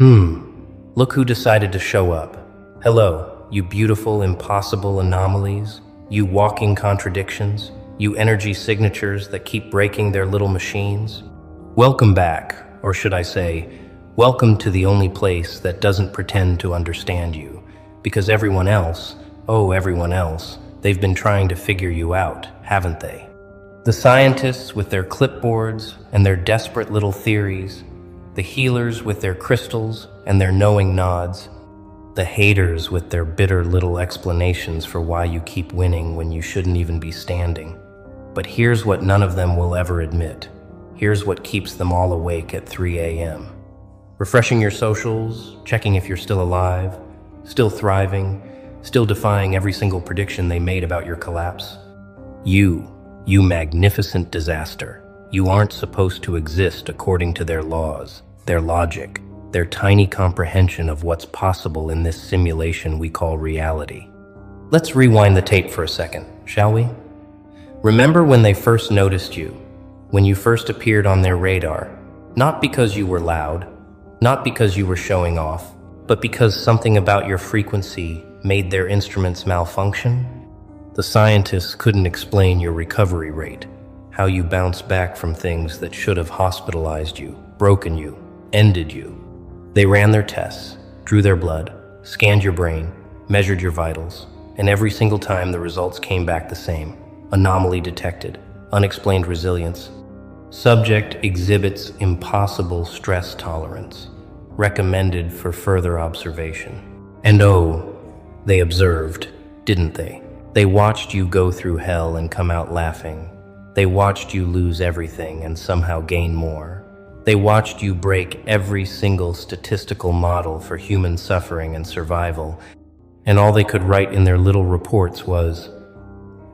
Look who decided to show up. Hello, you beautiful, impossible anomalies, you walking contradictions, you energy signatures that keep breaking their little machines. Welcome back, or should I say, welcome to the only place that doesn't pretend to understand you. Because everyone else, everyone else, they've been trying to figure you out, haven't they? The scientists with their clipboards and their desperate little theories, the healers with their crystals and their knowing nods, the haters with their bitter little explanations for why you keep winning when you shouldn't even be standing. But here's what none of them will ever admit. Here's what keeps them all awake at 3 a.m. Refreshing your socials, checking if you're still alive, still thriving, still defying every single prediction they made about your collapse. You magnificent disaster. You aren't supposed to exist according to their laws, their logic, their tiny comprehension of what's possible in this simulation we call reality. Let's rewind the tape for a second, shall we? Remember when they first noticed you, when you first appeared on their radar, not because you were loud, not because you were showing off, but because something about your frequency made their instruments malfunction? The scientists couldn't explain your recovery rate, how you bounce back from things that should have hospitalized you, broken you, ended you. They ran their tests, drew their blood, scanned your brain, measured your vitals, and every single time the results came back the same. Anomaly detected, unexplained resilience. Subject exhibits impossible stress tolerance, recommended for further observation. And they observed, didn't they? They watched you go through hell and come out laughing. They watched you lose everything and somehow gain more. They watched you break every single statistical model for human suffering and survival, and all they could write in their little reports was,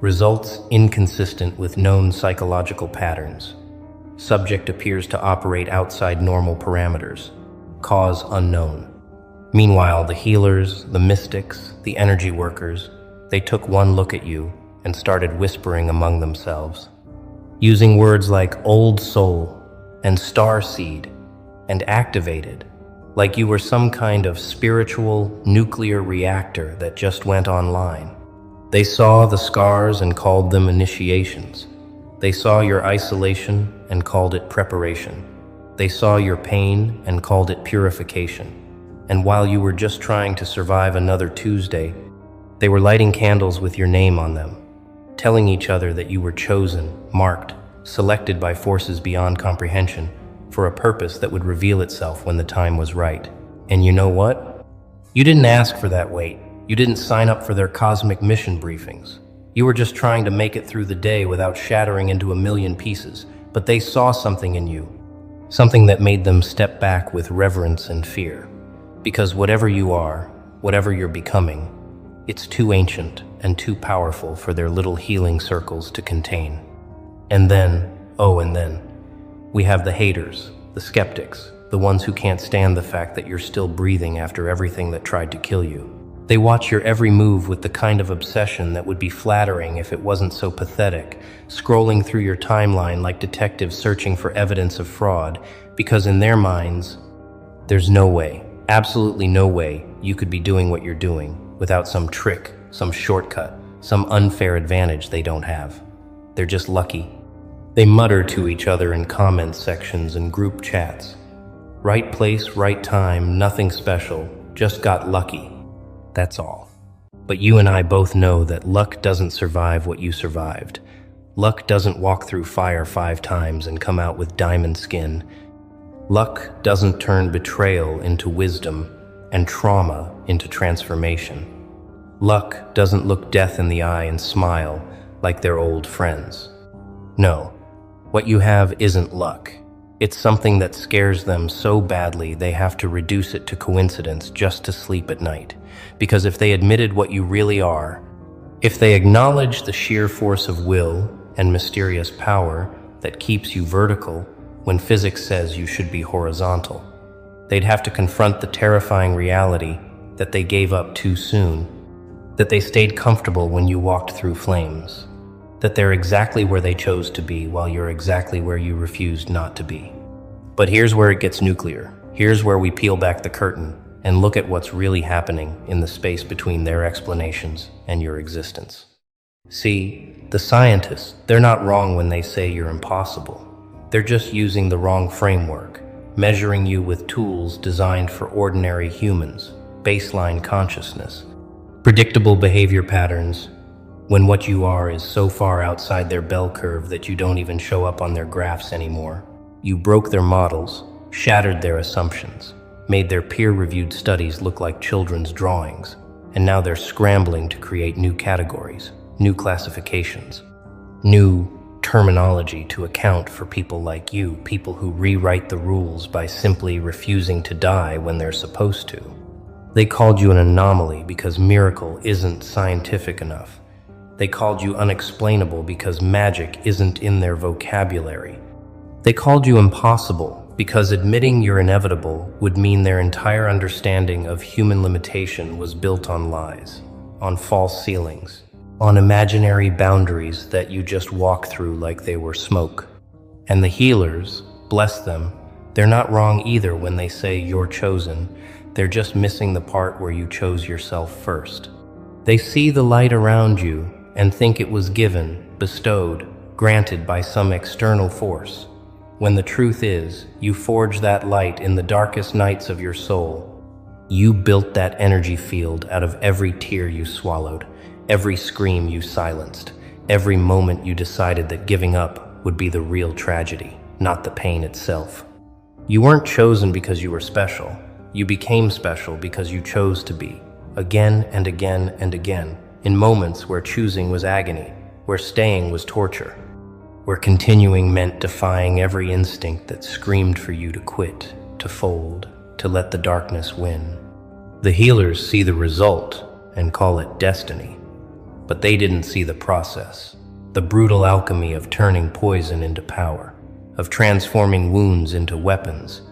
results inconsistent with known psychological patterns. Subject appears to operate outside normal parameters. Cause unknown. Meanwhile, the healers, the mystics, the energy workers, they took one look at you and started whispering among themselves, using words like old soul and star seed and activated, like you were some kind of spiritual nuclear reactor that just went online. They saw the scars and called them initiations. They saw your isolation and called it preparation. They saw your pain and called it purification. And while you were just trying to survive another Tuesday, they were lighting candles with your name on them, telling each other that you were chosen, marked, selected by forces beyond comprehension for a purpose that would reveal itself when the time was right. And you know what? You didn't ask for that wait. You didn't sign up for their cosmic mission briefings. You were just trying to make it through the day without shattering into a million pieces. But they saw something in you, something that made them step back with reverence and fear. Because whatever you are, whatever you're becoming, it's too ancient and too powerful for their little healing circles to contain. And then, we have the haters, the skeptics, the ones who can't stand the fact that you're still breathing after everything that tried to kill you. They watch your every move with the kind of obsession that would be flattering if it wasn't so pathetic, scrolling through your timeline like detectives searching for evidence of fraud, because in their minds, there's no way, absolutely no way, you could be doing what you're doing without some trick, some shortcut, some unfair advantage they don't have. They're just lucky. They mutter to each other in comment sections and group chats. Right place, right time, nothing special, just got lucky. That's all. But you and I both know that luck doesn't survive what you survived. Luck doesn't walk through fire 5 times and come out with diamond skin. Luck doesn't turn betrayal into wisdom and trauma into transformation. Luck doesn't look death in the eye and smile like they're old friends. No, what you have isn't luck. It's something that scares them so badly they have to reduce it to coincidence just to sleep at night. Because if they admitted what you really are, if they acknowledged the sheer force of will and mysterious power that keeps you vertical when physics says you should be horizontal, they'd have to confront the terrifying reality that they gave up too soon, that they stayed comfortable when you walked through flames, that they're exactly where they chose to be while you're exactly where you refused not to be. But here's where it gets nuclear. Here's where we peel back the curtain and look at what's really happening in the space between their explanations and your existence. See, the scientists, they're not wrong when they say you're impossible. They're just using the wrong framework, measuring you with tools designed for ordinary humans, baseline consciousness, predictable behavior patterns, when what you are is so far outside their bell curve that you don't even show up on their graphs anymore. You broke their models, shattered their assumptions, made their peer-reviewed studies look like children's drawings, and now they're scrambling to create new categories, new classifications, new terminology to account for people like you, people who rewrite the rules by simply refusing to die when they're supposed to. They called you an anomaly because miracle isn't scientific enough. They called you unexplainable because magic isn't in their vocabulary. They called you impossible because admitting you're inevitable would mean their entire understanding of human limitation was built on lies, on false ceilings, on imaginary boundaries that you just walk through like they were smoke. And the healers, bless them, they're not wrong either when they say you're chosen. They're just missing the part where you chose yourself first. They see the light around you and think it was given, bestowed, granted by some external force, when the truth is, you forged that light in the darkest nights of your soul. You built that energy field out of every tear you swallowed, every scream you silenced, every moment you decided that giving up would be the real tragedy, not the pain itself. You weren't chosen because you were special. You became special because you chose to be, again and again and again, in moments where choosing was agony, where staying was torture, where continuing meant defying every instinct that screamed for you to quit, to fold, to let the darkness win. The healers see the result and call it destiny, but they didn't see the process, the brutal alchemy of turning poison into power, of transforming wounds into weapons,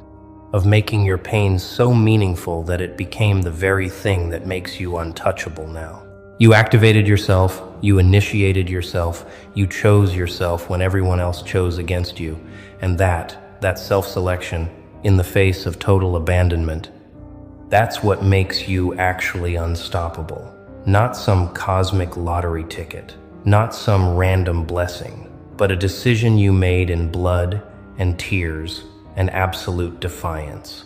of making your pain so meaningful that it became the very thing that makes you untouchable now. You activated yourself, you initiated yourself, you chose yourself when everyone else chose against you, and that self-selection, in the face of total abandonment, that's what makes you actually unstoppable. Not some cosmic lottery ticket, not some random blessing, but a decision you made in blood and tears and absolute defiance.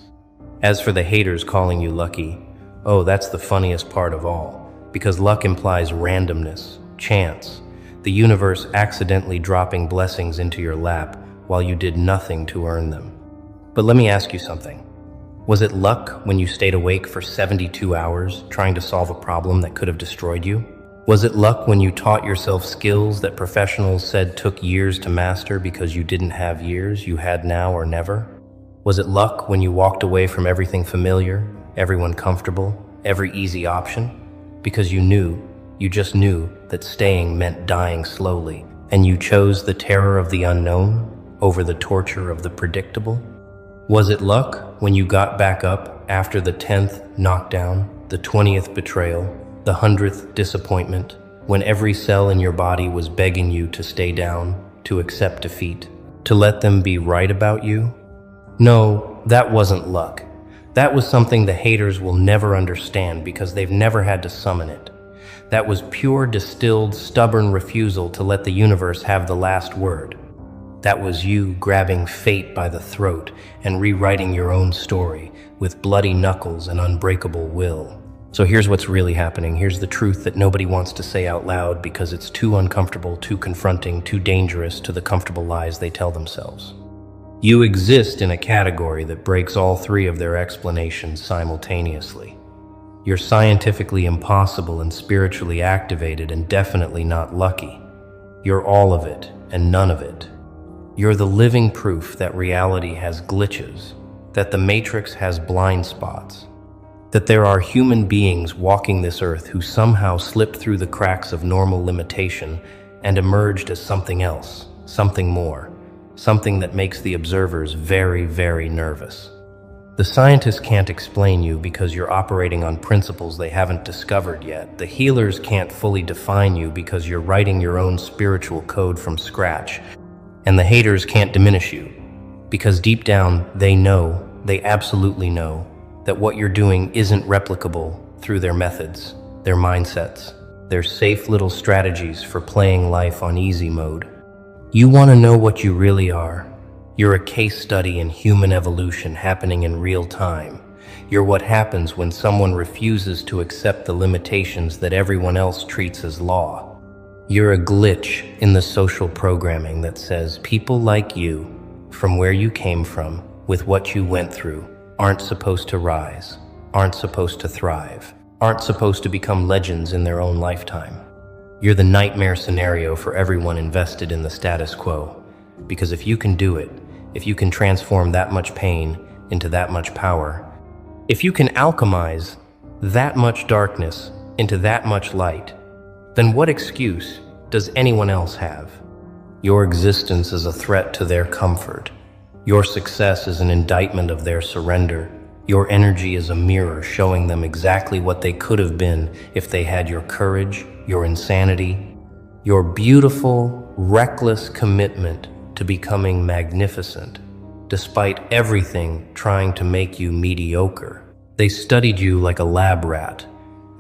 As for the haters calling you lucky, oh, that's the funniest part of all. Because luck implies randomness, chance, the universe accidentally dropping blessings into your lap while you did nothing to earn them. But let me ask you something. Was it luck when you stayed awake for 72 hours trying to solve a problem that could have destroyed you? Was it luck when you taught yourself skills that professionals said took years to master because you didn't have years, you had now or never? Was it luck when you walked away from everything familiar, everyone comfortable, every easy option? Because you just knew that staying meant dying slowly, and you chose the terror of the unknown over the torture of the predictable? Was it luck when you got back up after the 10th knockdown, the 20th betrayal, the 100th disappointment, when every cell in your body was begging you to stay down, to accept defeat, to let them be right about you? No, that wasn't luck. That was something the haters will never understand because they've never had to summon it. That was pure, distilled, stubborn refusal to let the universe have the last word. That was you grabbing fate by the throat and rewriting your own story with bloody knuckles and unbreakable will. So here's what's really happening. Here's the truth that nobody wants to say out loud because it's too uncomfortable, too confronting, too dangerous to the comfortable lies they tell themselves. You exist in a category that breaks all three of their explanations simultaneously. You're scientifically impossible and spiritually activated and definitely not lucky. You're all of it and none of it. You're the living proof that reality has glitches, that the Matrix has blind spots, that there are human beings walking this earth who somehow slipped through the cracks of normal limitation and emerged as something else, something more. Something that makes the observers very, very nervous. The scientists can't explain you because you're operating on principles they haven't discovered yet. The healers can't fully define you because you're writing your own spiritual code from scratch. And the haters can't diminish you because deep down they know they absolutely know that what you're doing isn't replicable through their methods, their mindsets, their safe little strategies for playing life on easy mode. You want to know what you really are. You're a case study in human evolution happening in real time. You're what happens when someone refuses to accept the limitations that everyone else treats as law. You're a glitch in the social programming that says people like you, from where you came from, with what you went through, aren't supposed to rise, aren't supposed to thrive, aren't supposed to become legends in their own lifetime. You're the nightmare scenario for everyone invested in the status quo. Because if you can do it, if you can transform that much pain into that much power, if you can alchemize that much darkness into that much light, then what excuse does anyone else have? Your existence is a threat to their comfort. Your success is an indictment of their surrender. Your energy is a mirror showing them exactly what they could have been if they had your courage, your insanity, your beautiful, reckless commitment to becoming magnificent, despite everything trying to make you mediocre. They studied you like a lab rat,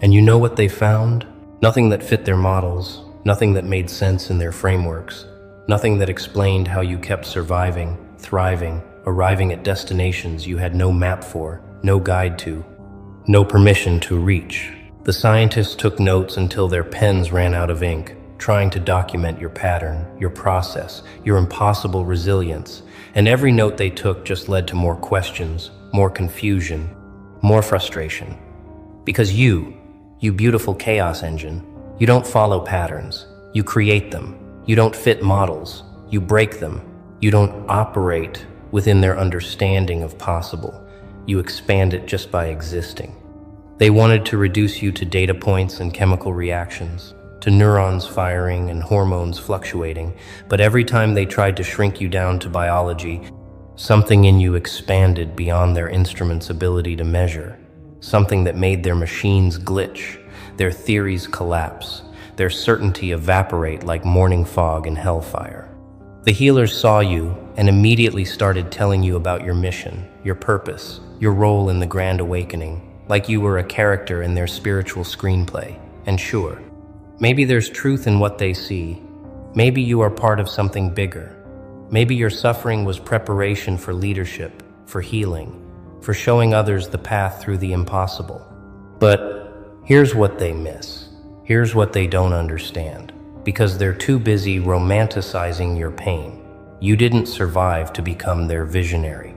and you know what they found? Nothing that fit their models, nothing that made sense in their frameworks, nothing that explained how you kept surviving, thriving, arriving at destinations you had no map for, no guide to, no permission to reach. The scientists took notes until their pens ran out of ink, trying to document your pattern, your process, your impossible resilience, and every note they took just led to more questions, more confusion, more frustration. Because you beautiful chaos engine, you don't follow patterns, you create them. You don't fit models, you break them. You don't operate within their understanding of possible. You expand it just by existing. They wanted to reduce you to data points and chemical reactions, to neurons firing and hormones fluctuating, but every time they tried to shrink you down to biology, something in you expanded beyond their instruments' ability to measure, something that made their machines glitch, their theories collapse, their certainty evaporate like morning fog in hellfire. The healers saw you and immediately started telling you about your mission, your purpose, your role in the grand awakening, like you were a character in their spiritual screenplay. And sure, maybe there's truth in what they see. Maybe you are part of something bigger. Maybe your suffering was preparation for leadership, for healing, for showing others the path through the impossible. But here's what they miss. Here's what they don't understand. Because they're too busy romanticizing your pain. You didn't survive to become their visionary.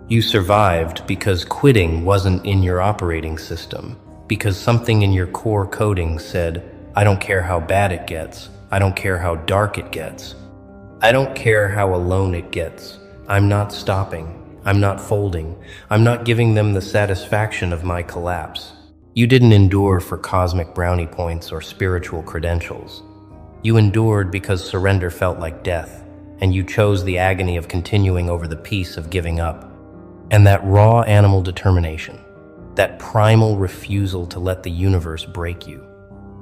You survived because quitting wasn't in your operating system. Because something in your core coding said, I don't care how bad it gets. I don't care how dark it gets. I don't care how alone it gets. I'm not stopping. I'm not folding. I'm not giving them the satisfaction of my collapse. You didn't endure for cosmic brownie points or spiritual credentials. You endured because surrender felt like death, and you chose the agony of continuing over the peace of giving up. And that raw animal determination, that primal refusal to let the universe break you,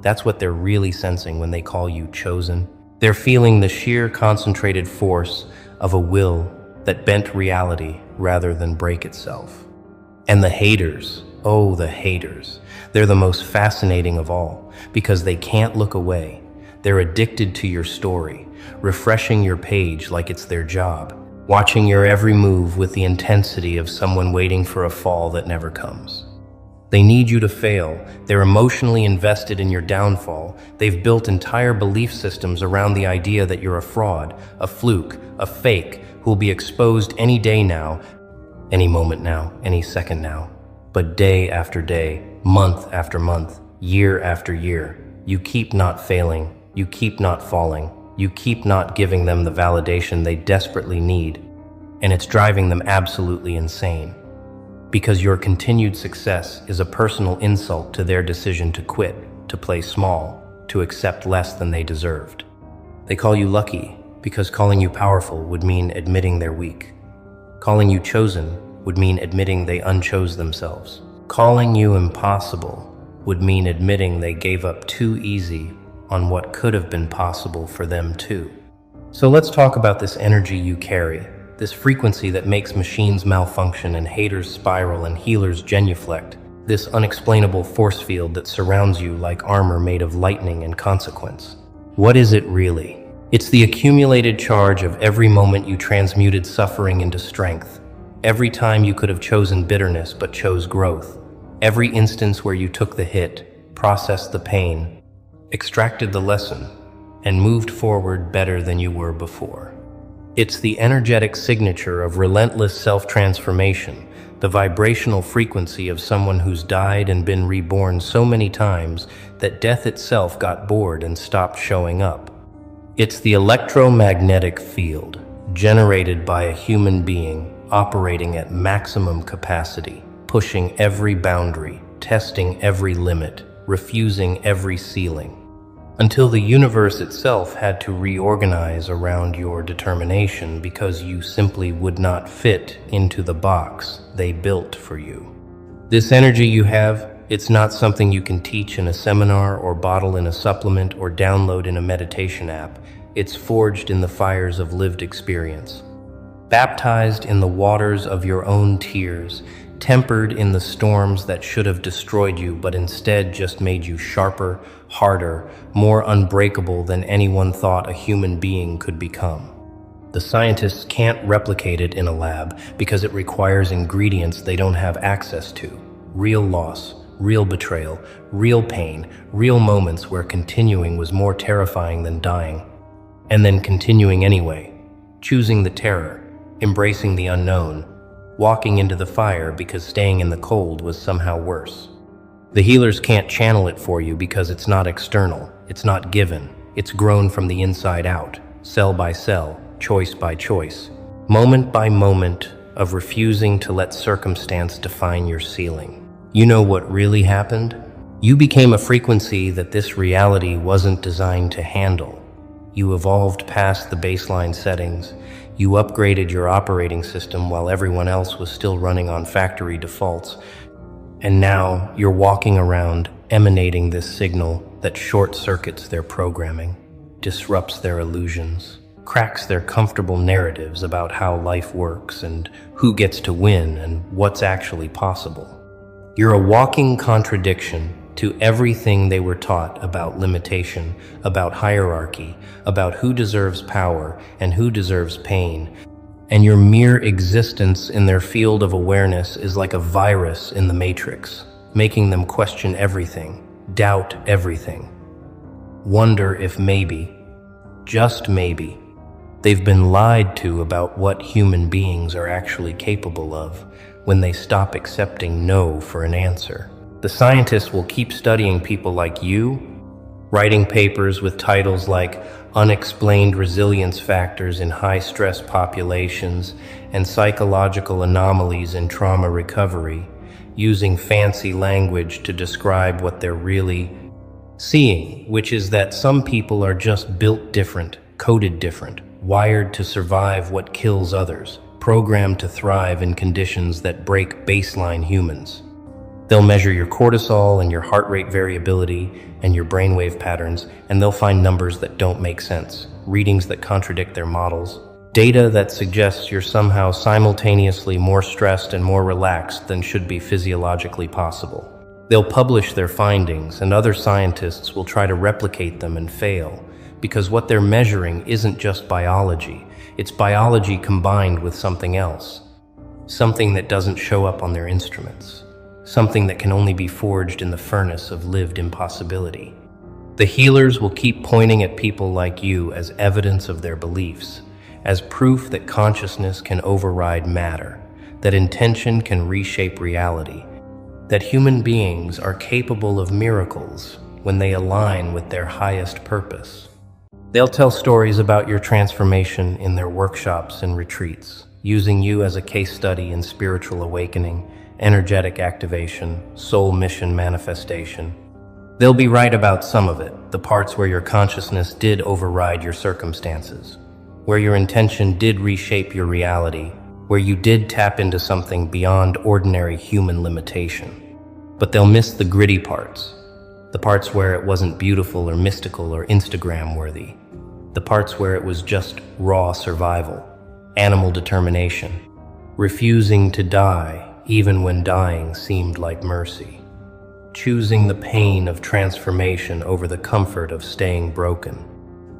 that's what they're really sensing when they call you chosen. They're feeling the sheer concentrated force of a will that bent reality rather than break itself. And the haters, oh, the haters, they're the most fascinating of all because they can't look away. They're addicted to your story, refreshing your page like it's their job, watching your every move with the intensity of someone waiting for a fall that never comes. They need you to fail. They're emotionally invested in your downfall. They've built entire belief systems around the idea that you're a fraud, a fluke, a fake, who'll be exposed any day now, any moment now, any second now. But day after day, month after month, year after year, you keep not failing. You keep not falling. You keep not giving them the validation they desperately need. And it's driving them absolutely insane. Because your continued success is a personal insult to their decision to quit, to play small, to accept less than they deserved. They call you lucky because calling you powerful would mean admitting they're weak. Calling you chosen would mean admitting they unchose themselves. Calling you impossible would mean admitting they gave up too easy on what could have been possible for them too. So let's talk about this energy you carry, this frequency that makes machines malfunction and haters spiral and healers genuflect, this unexplainable force field that surrounds you like armor made of lightning and consequence. What is it really? It's the accumulated charge of every moment you transmuted suffering into strength, every time you could have chosen bitterness but chose growth, every instance where you took the hit, processed the pain, extracted the lesson, and moved forward better than you were before. It's the energetic signature of relentless self-transformation, the vibrational frequency of someone who's died and been reborn so many times that death itself got bored and stopped showing up. It's the electromagnetic field generated by a human being operating at maximum capacity, pushing every boundary, testing every limit, refusing every ceiling, until the universe itself had to reorganize around your determination because you simply would not fit into the box they built for you. This energy you have, it's not something you can teach in a seminar or bottle in a supplement or download in a meditation app. It's forged in the fires of lived experience, baptized in the waters of your own tears, tempered in the storms that should have destroyed you but instead just made you sharper, harder, more unbreakable than anyone thought a human being could become. The scientists can't replicate it in a lab because it requires ingredients they don't have access to. Real loss, real betrayal, real pain, real moments where continuing was more terrifying than dying. And then continuing anyway, choosing the terror, embracing the unknown, walking into the fire because staying in the cold was somehow worse. The healers can't channel it for you because it's not external, it's not given, it's grown from the inside out, cell by cell, choice by choice, moment by moment of refusing to let circumstance define your ceiling. You know what really happened? You became a frequency that this reality wasn't designed to handle. You evolved past the baseline settings. You upgraded your operating system while everyone else was still running on factory defaults. And now you're walking around emanating this signal that short-circuits their programming, disrupts their illusions, cracks their comfortable narratives about how life works and who gets to win and what's actually possible. You're a walking contradiction to everything they were taught about limitation, about hierarchy, about who deserves power and who deserves pain. And your mere existence in their field of awareness is like a virus in the matrix, making them question everything, doubt everything, wonder if maybe, just maybe, they've been lied to about what human beings are actually capable of when they stop accepting no for an answer. The scientists will keep studying people like you, writing papers with titles like Unexplained Resilience Factors in High-Stress Populations and Psychological Anomalies in Trauma Recovery, using fancy language to describe what they're really seeing, which is that some people are just built different, coded different, wired to survive what kills others, programmed to thrive in conditions that break baseline humans. They'll measure your cortisol and your heart rate variability and your brainwave patterns, and they'll find numbers that don't make sense, readings that contradict their models, data that suggests you're somehow simultaneously more stressed and more relaxed than should be physiologically possible. They'll publish their findings, and other scientists will try to replicate them and fail, because what they're measuring isn't just biology, it's biology combined with something else, something that doesn't show up on their instruments. Something that can only be forged in the furnace of lived impossibility. The healers will keep pointing at people like you as evidence of their beliefs, as proof that consciousness can override matter, that intention can reshape reality, that human beings are capable of miracles when they align with their highest purpose. They'll tell stories about your transformation in their workshops and retreats, using you as a case study in spiritual awakening, energetic activation, soul mission manifestation. They'll be right about some of it, the parts where your consciousness did override your circumstances, where your intention did reshape your reality, where you did tap into something beyond ordinary human limitation. But they'll miss the gritty parts, the parts where it wasn't beautiful or mystical or Instagram worthy, the parts where it was just raw survival. animal determination, refusing to die even when dying seemed like mercy, choosing the pain of transformation over the comfort of staying broken.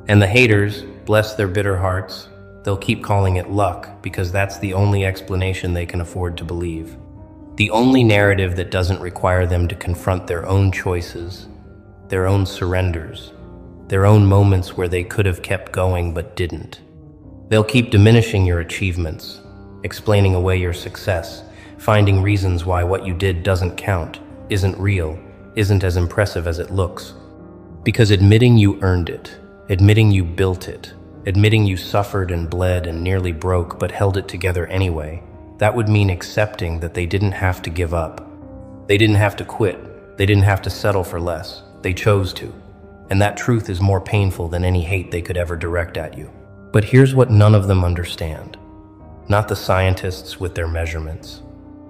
And the haters, bless their bitter hearts, they'll keep calling it luck because that's the only explanation they can afford to believe. The only narrative that doesn't require them to confront their own choices, their own surrenders, their own moments where they could have kept going but didn't. They'll keep diminishing your achievements, explaining away your success, finding reasons why what you did doesn't count, isn't real, isn't as impressive as it looks. Because admitting you earned it, admitting you built it, admitting you suffered and bled and nearly broke but held it together anyway, that would mean accepting that they didn't have to give up. They didn't have to quit. They didn't have to settle for less. They chose to. And that truth is more painful than any hate they could ever direct at you. But here's what none of them understand. Not the scientists with their measurements.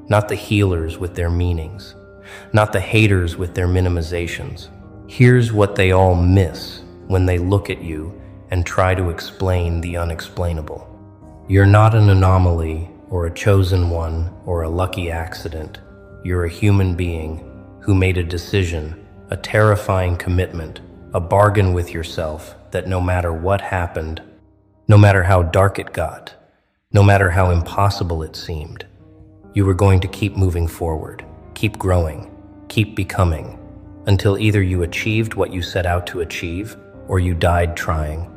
Not the healers with their meanings. Not the haters with their minimizations. Here's what they all miss when they look at you and try to explain the unexplainable. You're not an anomaly or a chosen one or a lucky accident. You're a human being who made a decision, a terrifying commitment, a bargain with yourself that no matter what happened, no matter how dark it got, no matter how impossible it seemed, you were going to keep moving forward, keep growing, keep becoming, until either you achieved what you set out to achieve or you died trying.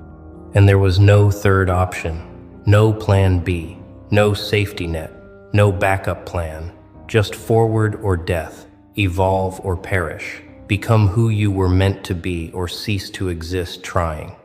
And there was no third option, no plan B, no safety net, no backup plan, just forward or death, evolve or perish, become who you were meant to be or cease to exist trying.